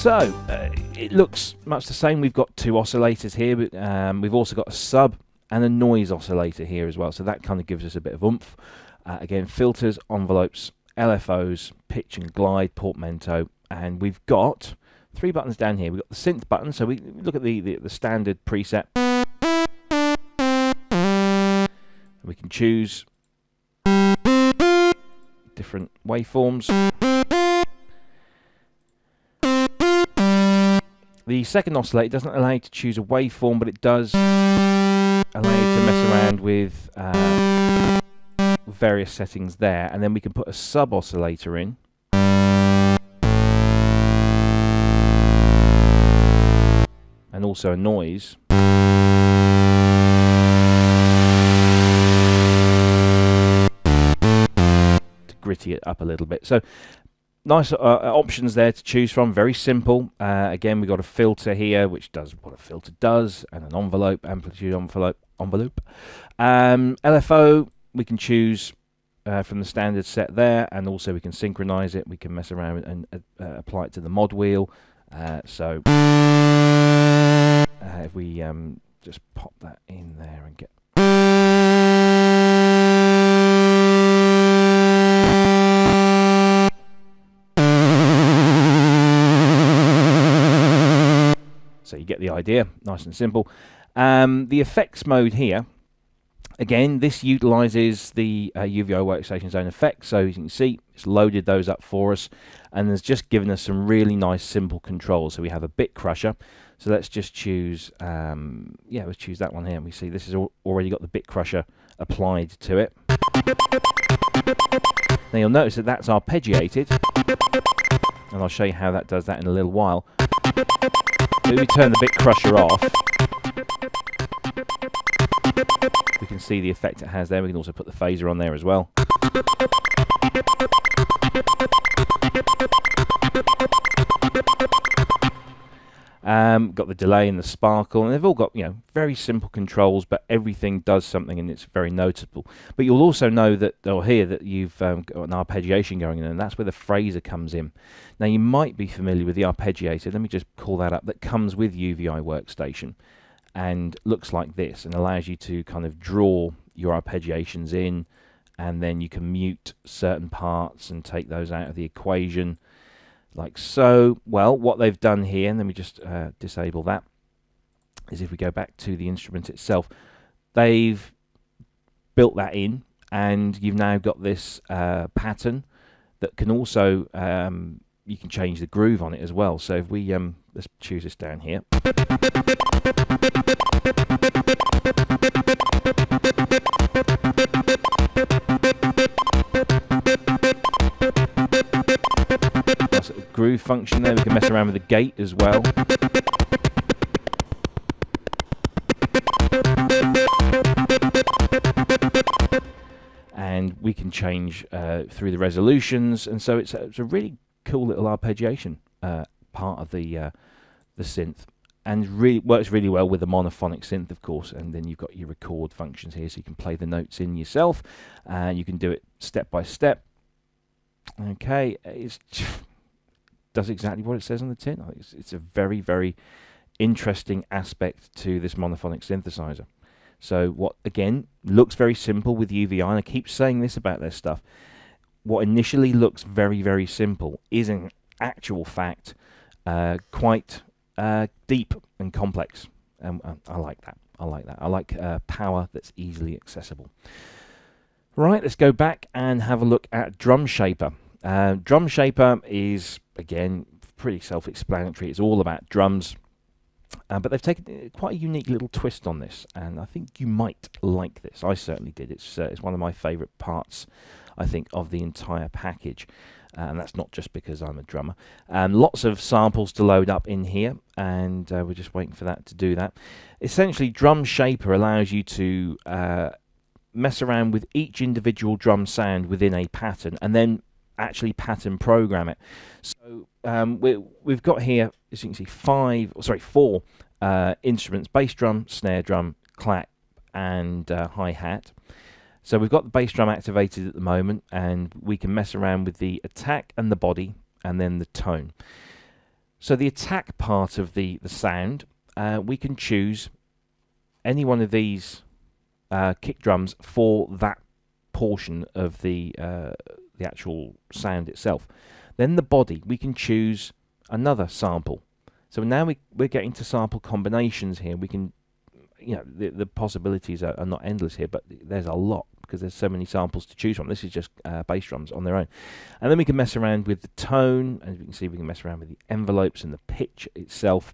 So it looks much the same. We've got two oscillators here, but we've also got a sub and a noise oscillator here as well, so that kind of gives us a bit of oomph. Again, filters, envelopes, LFOs, pitch and glide, portmanteau, and we've got three buttons down here. We've got the synth button, so we look at the standard preset. We can choose different waveforms. The second oscillator doesn't allow you to choose a waveform, but it does allow you to mess around with various settings there, and then we can put a sub oscillator in. And also a noise. To gritty it up a little bit. So nice options there to choose from. Very simple. Again, we've got a filter here, which does what a filter does, and an envelope, amplitude envelope. LFO, we can choose from the standard set there, and also we can synchronize it. We can mess around and apply it to the mod wheel. So if we just pop that in there and get... So you get the idea, nice and simple. The effects mode here, again, this utilizes the UVI Workstation's own effects. So as you can see, it's loaded those up for us, and has just given us some really nice simple controls. So we have a bit crusher. So let's just choose, yeah, let's choose that one here. And we see this has already got the bit crusher applied to it. Now you'll notice that that's arpeggiated, and I'll show you how that does that in a little while. So if we turn the bit crusher off, we can see the effect it has there. We can also put the phaser on there as well. Got the delay and the sparkle, and they've all got, you know, very simple controls, but everything does something, and it's very noticeable. But you'll also know that, or hear that you've got an arpeggiation going in, and that's where the phaser comes in. Now you might be familiar with the arpeggiator. Let me just call that up. That comes with UVI Workstation, and looks like this, and allows you to kind of draw your arpeggiations in, and then you can mute certain parts and take those out of the equation. Like so. Well, what they've done here, and let me just disable that, is if we go back to the instrument itself, they've built that in, and you've now got this pattern that can also, you can change the groove on it as well. So if we, let's choose this down here. Groove function there. We can mess around with the gate as well. And we can change through the resolutions, and so it's a really cool little arpeggiation part of the synth, and really works really well with the monophonic synth, of course. And then you've got your record functions here, so you can play the notes in yourself, and you can do it step by step. Okay, it's does exactly what it says on the tin. I think it's a very, very interesting aspect to this monophonic synthesizer. So what, again, looks very simple with UVI, and I keep saying this about their stuff. What initially looks very, very simple is in actual fact quite deep and complex. I like that. I like that. I like power that's easily accessible. Right, let's go back and have a look at Drum Shaper. Drum Shaper is, again, pretty self-explanatory. It's all about drums, but they've taken quite a unique little twist on this, and I think you might like this. I certainly did. It's one of my favourite parts, I think, of the entire package, and that's not just because I'm a drummer. Lots of samples to load up in here, and we're just waiting for that to do that. Essentially, Drum Shaper allows you to mess around with each individual drum sound within a pattern, and then actually pattern program it. So we've got here, as you can see, four instruments: bass drum, snare drum, clap, and hi-hat. So we've got the bass drum activated at the moment, and we can mess around with the attack and the body, and then the tone. So the attack part of the sound, we can choose any one of these kick drums for that portion of the actual sound itself. Then the body, we can choose another sample. So now we're getting to sample combinations here. We can, you know, the possibilities are not endless here, but there's a lot because there's so many samples to choose from. This is just bass drums on their own. And then we can mess around with the tone. As you can see, we can mess around with the envelopes and the pitch itself.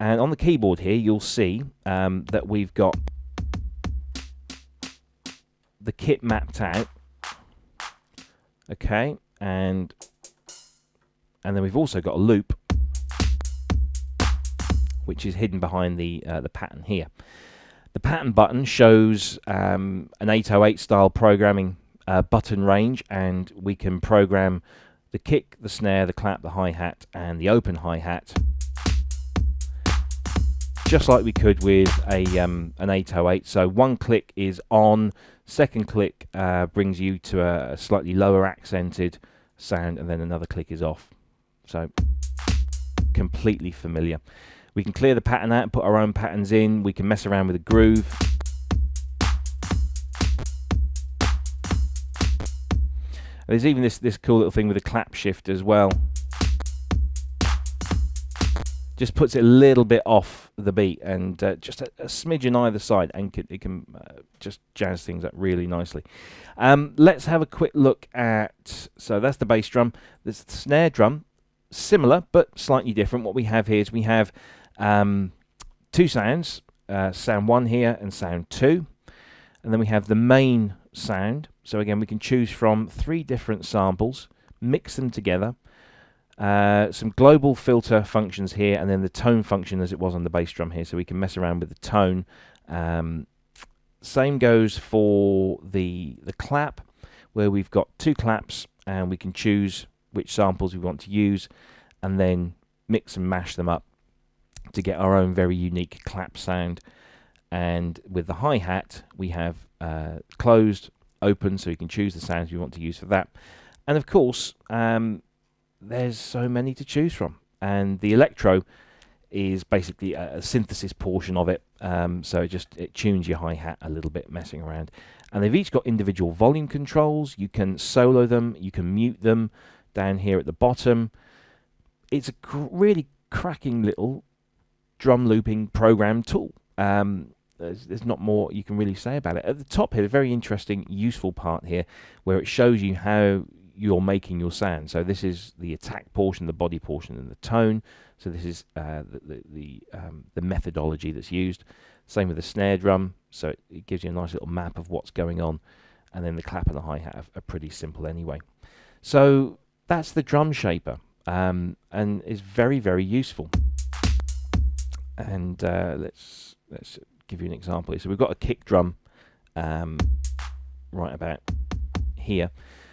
And on the keyboard here, you'll see that we've got the kit mapped out. Okay, and then we've also got a loop, which is hidden behind the pattern here. The pattern button shows an 808 style programming button range, and we can program the kick, the snare, the clap, the hi-hat, and the open hi-hat, just like we could with an 808. So one click is on, second click brings you to a slightly lower accented sound, and then another click is off. So completely familiar. We can clear the pattern out and put our own patterns in. We can mess around with a groove. There's even this cool little thing with a clap shift as well. Just puts it a little bit off the beat, and just a smidge on either side, and it can just jazz things up really nicely. Let's have a quick look at, so that's the bass drum. There's the snare drum, similar but slightly different. What we have here is we have two sounds, sound 1 here and sound 2, and then we have the main sound. So again, we can choose from 3 different samples, mix them together, some global filter functions here, and then the tone function as it was on the bass drum here, so we can mess around with the tone. Same goes for the clap, where we've got 2 claps, and we can choose which samples we want to use, and then mix and mash them up to get our own very unique clap sound. And with the hi-hat, we have closed, open, so you can choose the sounds you want to use for that. And of course, there's so many to choose from. And the Electro is basically a synthesis portion of it, so it tunes your hi-hat a little bit, messing around. And they've each got individual volume controls. You can solo them, you can mute them down here at the bottom. It's a really cracking little drum looping program tool. There's not more you can really say about it. At the top here, a very interesting, useful part here, where it shows you how you're making your sound. So this is the attack portion, the body portion, and the tone. So this is the methodology that's used. Same with the snare drum. So it gives you a nice little map of what's going on. And then the clap and the hi-hat are pretty simple anyway. So that's the drum shaper, and is very, very useful. And let's give you an example here. So we've got a kick drum right about here.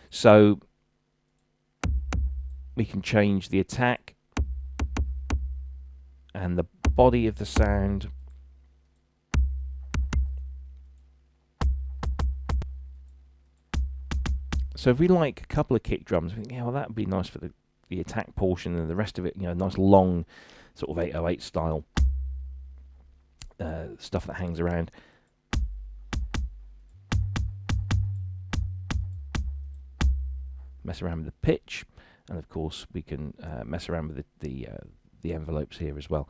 So we can change the attack and the body of the sound. So if we like a couple of kick drums, we think, yeah, well, that would be nice for the attack portion, and the rest of it, you know, nice long sort of 808 style stuff that hangs around. Mess around with the pitch, and of course we can mess around with the envelopes here as well.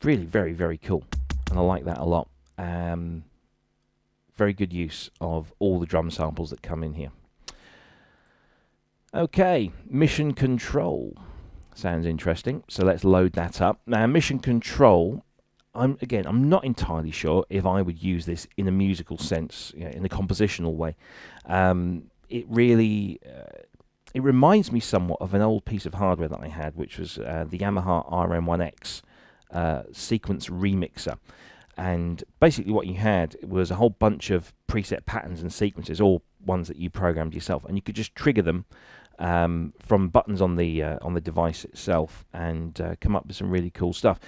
Really very, very cool, and I like that a lot. Very good use of all the drum samples that come in here. Okay, mission control sounds interesting, so let's load that up. Now, mission control, I'm not entirely sure if I would use this in a musical sense, you know, in a compositional way. It really it reminds me somewhat of an old piece of hardware that I had, which was the Yamaha RM1X sequence remixer. And basically what you had was a whole bunch of preset patterns and sequences, all ones that you programmed yourself, and you could just trigger them from buttons on the device itself, and come up with some really cool stuff.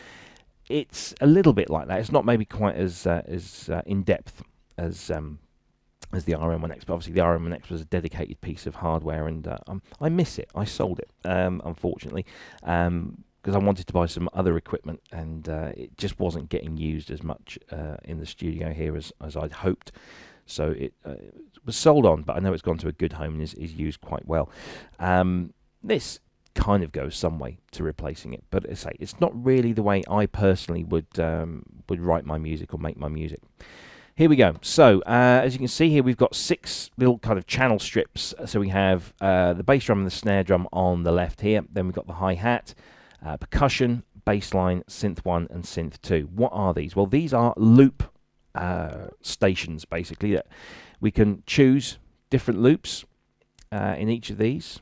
It's a little bit like that. It's not maybe quite as in depth as the RM1X, but obviously the RM1X was a dedicated piece of hardware, and I miss it. I sold it, unfortunately. because I wanted to buy some other equipment, and it just wasn't getting used as much in the studio here as I'd hoped. So it was sold on, but I know it's gone to a good home and is used quite well. This kind of goes some way to replacing it, but as I say, it's not really the way I personally would write my music or make my music. Here we go. So as you can see here, we've got 6 little kind of channel strips. So we have the bass drum and the snare drum on the left here. Then we've got the hi-hat, percussion, bass line, synth 1 and synth 2. What are these? Well, these are loop stations, basically, that we can choose different loops in each of these.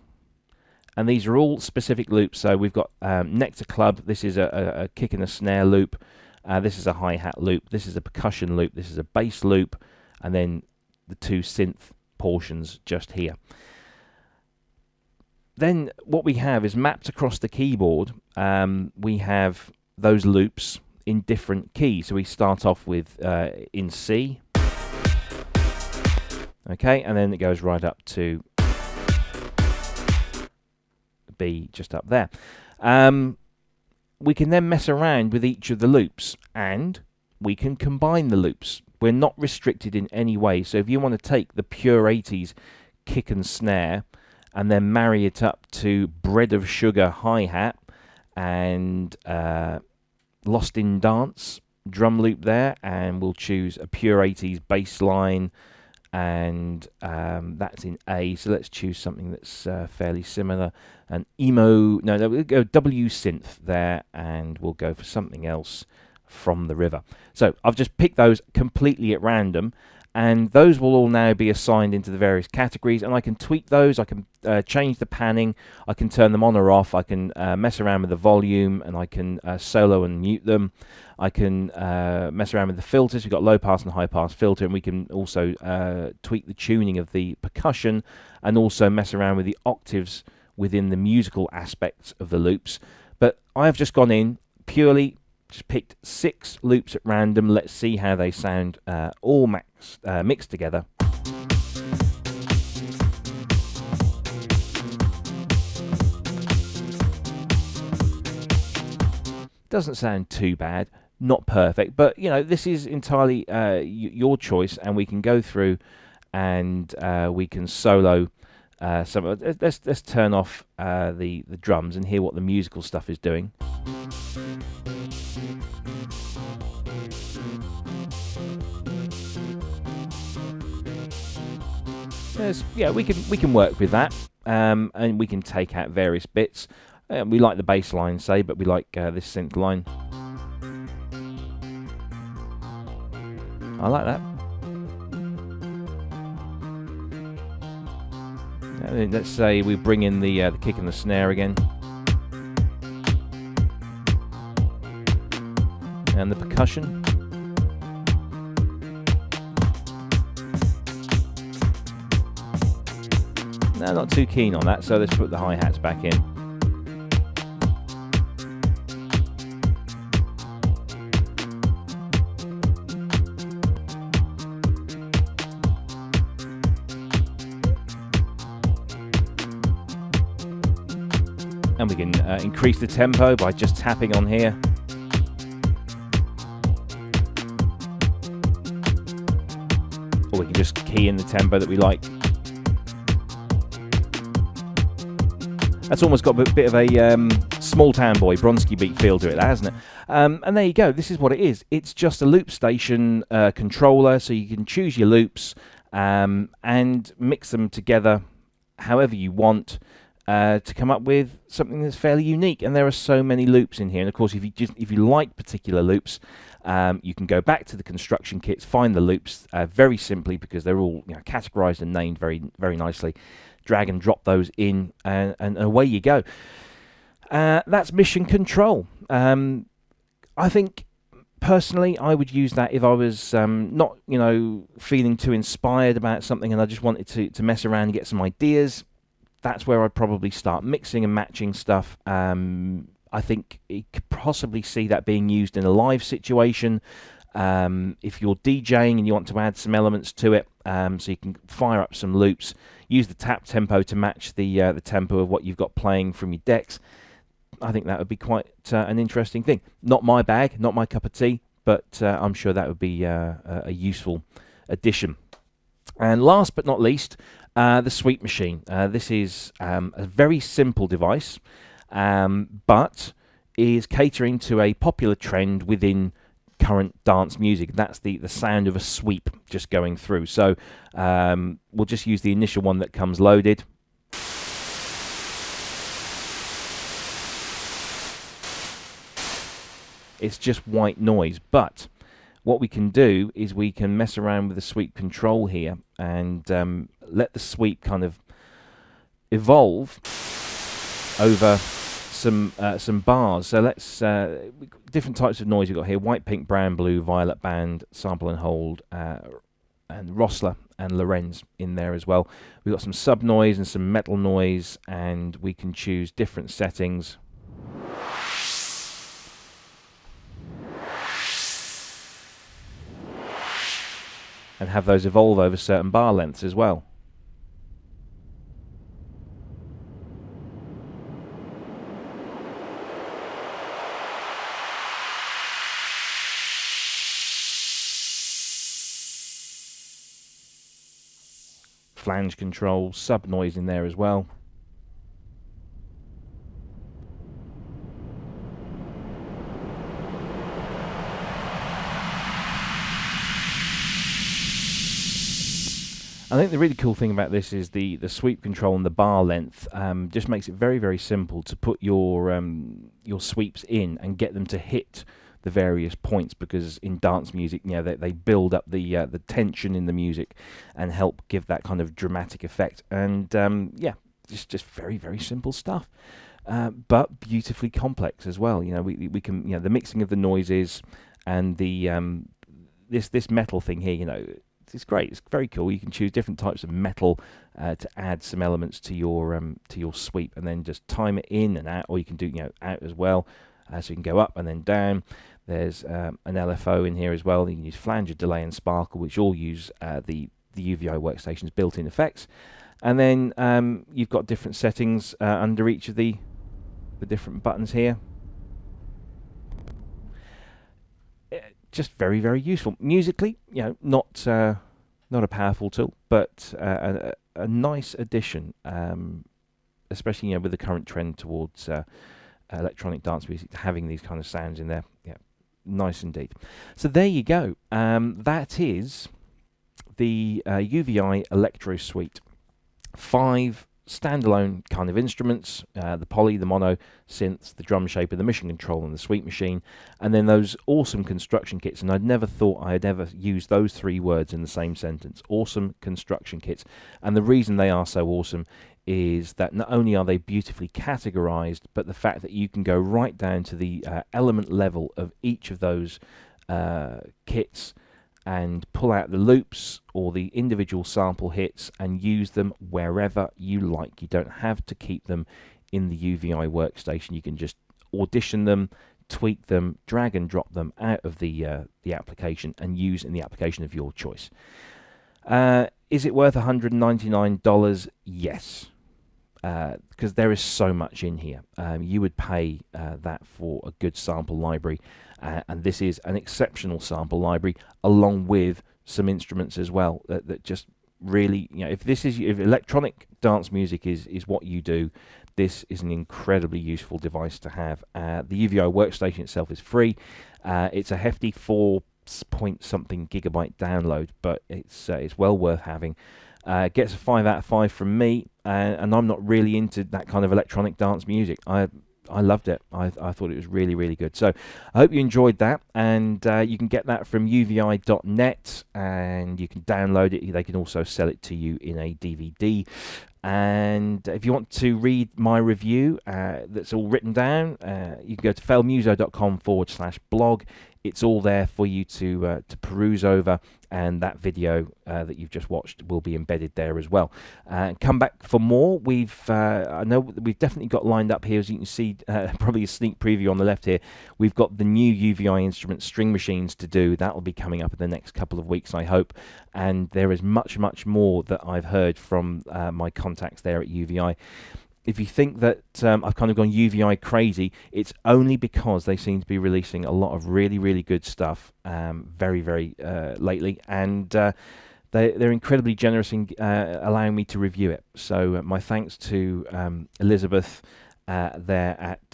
And these are all specific loops. So we've got Nectar Club. This is a kick and a snare loop. This is a hi-hat loop. This is a percussion loop. This is a bass loop. And then the 2 synth portions just here. Then what we have is mapped across the keyboard. We have those loops in different keys. So we start off with in C. Okay, and then it goes right up to B just up there. We can then mess around with each of the loops, and we can combine the loops. We're not restricted in any way. So if you want to take the pure 80s kick and snare and then marry it up to Bread of Sugar hi-hat and Lost in Dance drum loop there, and we'll choose a pure 80s bass line, and that's in A. So let's choose something that's fairly similar. An emo, no, we'll go W synth there, and we'll go for something else from the river. So I've just picked those completely at random, and those will all now be assigned into the various categories, and I can tweak those. I can change the panning, I can turn them on or off, I can mess around with the volume, and I can solo and mute them. I can mess around with the filters. We've got low pass and high pass filter, and we can also tweak the tuning of the percussion, and also mess around with the octaves within the musical aspects of the loops. But I've just gone in purely, just picked 6 loops at random. Let's see how they sound all mixed together. Doesn't sound too bad, not perfect, but you know, this is entirely your choice, and we can go through and we can solo some. Let's turn off the drums and hear what the musical stuff is doing. Yeah, we can work with that, and we can take out various bits. We like the bass line, say, but we like this synth line. I like that. Let's say we bring in the kick and the snare again, and the percussion. No, not too keen on that, so let's put the hi-hats back in. And we can increase the tempo by just tapping on here. Or we can just key in the tempo that we like. That's almost got a bit of a Small Town Boy, Bronski beat feel to it, hasn't it? And there you go, this is what it is. It's just a loop station controller, so you can choose your loops and mix them together however you want. To come up with something that's fairly unique, and there are so many loops in here. And of course, if you like particular loops, you can go back to the construction kits, find the loops very simply, because they're all categorized and named very nicely. Drag and drop those in, and away you go. That's Mission Control. I think personally, I would use that if I was not feeling too inspired about something, and I just wanted to mess around and get some ideas. That's where I'd probably start mixing and matching stuff. I think you could possibly see that being used in a live situation. If you're DJing and you want to add some elements to it, so you can fire up some loops, use the tap tempo to match the tempo of what you've got playing from your decks. I think that would be quite an interesting thing. Not my bag, not my cup of tea, but I'm sure that would be a useful addition. And last but not least, the Sweep Machine. This is a very simple device, but is catering to a popular trend within current dance music. That's the sound of a sweep just going through. So we'll just use the initial one that comes loaded. It's just white noise, but what we can do is we can mess around with the sweep control here and let the sweep kind of evolve over some bars. So let's different types of noise you've got here: white, pink, brown, blue, violet band, sample and hold, and Rossler and Lorenz in there as well. We've got some sub noise and some metal noise, and we can choose different settings. And have those evolve over certain bar lengths as well. Flange control, sub noise in there as well. I think the really cool thing about this is the sweep control and the bar length just makes it very, very simple to put your sweeps in and get them to hit the various points, because in dance music, you know, they build up the tension in the music and help give that kind of dramatic effect. And yeah, just very, very simple stuff, but beautifully complex as well. You know, we can, you know, the mixing of the noises and the this metal thing here, you know. It's great. It's very cool. You can choose different types of metal to add some elements to your sweep, and then just time it in and out, or you can do, you know, out as well. So you can go up and then down. There's an LFO in here as well. You can use flanger, delay, and sparkle, which all use the UVI workstation's built-in effects. And then you've got different settings under each of the different buttons here. Just very, very useful. Musically, you know, not a powerful tool, but a nice addition, especially, you know, with the current trend towards electronic dance music, having these kind of sounds in there. Yeah, nice indeed. So there you go. That is the UVI Electro Suite. 5 standalone kind of instruments: the poly, the mono, synths, the drum shaper, the mission control, and the sweep machine, and then those awesome construction kits. And I'd never thought I'd ever use those 3 words in the same sentence: awesome construction kits. And the reason they are so awesome is that not only are they beautifully categorized, but the fact that you can go right down to the element level of each of those kits and pull out the loops or the individual sample hits and use them wherever you like. You don't have to keep them in the UVI workstation. You can just audition them, tweak them, drag and drop them out of the application and use in the application of your choice. Is it worth $199? Yes, because there is so much in here. You would pay that for a good sample library, and this is an exceptional sample library, along with some instruments as well that just really, you know, if electronic dance music is what you do, this is an incredibly useful device to have. The UVI workstation itself is free. It's a hefty 4 point something gigabyte download, but it's well worth having. Gets a 5 out of 5 from me, and I'm not really into that kind of electronic dance music. I loved it. I thought it was really, really good. So I hope you enjoyed that, and you can get that from uvi.net, and you can download it. They can also sell it to you in a DVD. And if you want to read my review that's all written down, you can go to failmuso.com/blog. It's all there for you to peruse over, and that video that you've just watched will be embedded there as well. Come back for more. I know we've definitely got lined up here, as you can see, probably a sneak preview on the left here. We've got the new UVI instrument string machines to do. That will be coming up in the next couple of weeks, I hope. And there is much, much more that I've heard from my contacts there at UVI. if you think that I've kind of gone UVI crazy, it's only because they seem to be releasing a lot of really, really good stuff very, very lately, and they're incredibly generous in allowing me to review it. So my thanks to Elizabeth there at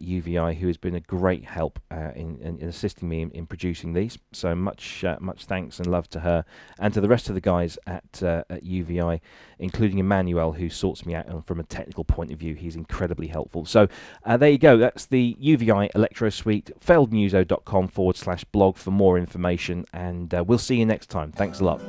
UVI, who has been a great help in assisting me in producing these. So much thanks and love to her, and to the rest of the guys at UVI, including Emmanuel, who sorts me out from a technical point of view. He's incredibly helpful. So there you go. That's the UVI Electro Suite. failedmuso.com/blog for more information, and we'll see you next time. Thanks a lot.